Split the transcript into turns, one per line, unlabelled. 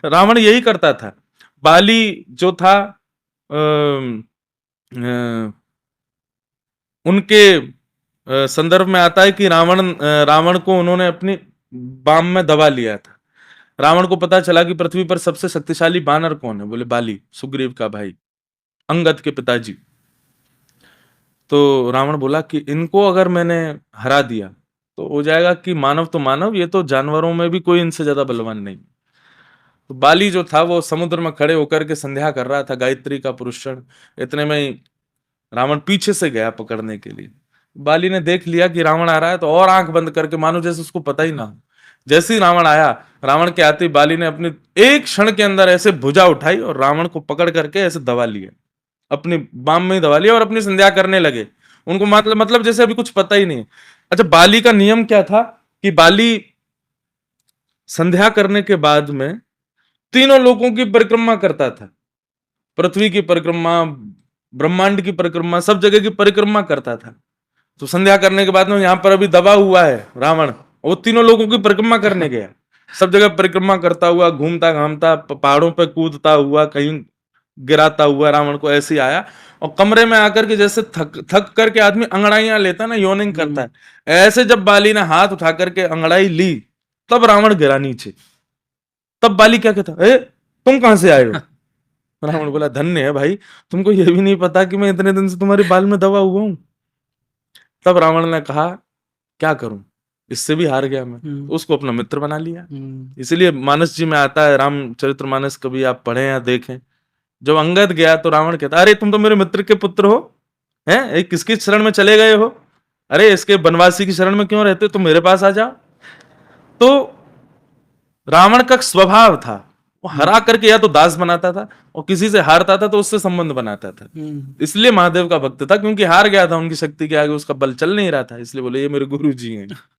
रावण यही करता था। बाली जो था अ, अ, उनके संदर्भ में आता है कि रावण को उन्होंने अपनी बाम में दबा लिया था। रावण को पता चला कि पृथ्वी पर सबसे शक्तिशाली बानर कौन है, बोले बाली, सुग्रीव का भाई, अंगद के पिताजी। तो रावण बोला कि इनको अगर मैंने हरा दिया तो हो जाएगा कि मानव तो मानव, ये तो जानवरों में भी कोई इनसे ज्यादा बलवान नहीं। तो बाली जो था वो समुद्र में खड़े होकर के संध्या कर रहा था, गायत्री का पुरुषण। इतने में ही रावण पीछे से गया पकड़ने के लिए। बाली ने देख लिया कि रावण आ रहा है, तो और आंख बंद करके मानो जैसे उसको पता ही ना हो। जैसे ही रावण आया, रावण के आते ही बाली ने अपनी एक क्षण के अंदर ऐसे भुजा उठाई और रावण को पकड़ करके ऐसे दबा लिया, अपनी बाम में ही दबा लिया और अपनी संध्या करने लगे। उनको मतलब जैसे अभी कुछ पता ही नहीं। अच्छा, बाली का नियम क्या था कि बाली संध्या करने के बाद में तीनों लोगों की परिक्रमा करता था। पृथ्वी की परिक्रमा, ब्रह्मांड की परिक्रमा, सब जगह की परिक्रमा करता था। तो संध्या करने के बाद में यहाँ पर अभी दबा हुआ है रावण, वो तीनों लोगों की परिक्रमा करने गया। सब जगह परिक्रमा करता हुआ, घूमता घामता, पहाड़ों पे कूदता हुआ, कहीं गिराता हुआ रावण को ऐसे ही आया। और कमरे में आकर के जैसे थक थक करके आदमी अंगड़ाइयां लेता है ना, योनिंग करता है, ऐसे जब बाली ने हाथ उठा करके अंगड़ाई ली, तब रावण गिरा नीचे। तब बाली क्या कहता, ए तुम कहां से आए हो? रावण बोला, धन्य है भाई, तुमको ये भी नहीं पता कि मैं इतने दिन से तुम्हारी बाल में दबा हुआ हूं। तब रावण ने कहा, क्या करूं, इससे भी हार गया मैं। तो उसको अपना मित्र बना लिया। इसीलिए मानस जी में आता है, रामचरितमानस कभी आप पढ़ें या देखें, जब अंगद गया तो रावण कहता, अरे तुम तो मेरे मित्र के पुत्र हो, हैं, किसकी शरण में चले गए हो? अरे इसके बनवासी की शरण में क्यों रहते, तुम मेरे पास आ जाओ। तो रावण का स्वभाव था, वो हरा करके या तो दास बनाता था, और किसी से हारता था तो उससे संबंध बनाता था। इसलिए महादेव का भक्त था, क्योंकि हार गया था उनकी शक्ति के आगे, उसका बल चल नहीं रहा था, इसलिए बोले ये मेरे गुरु जी हैं।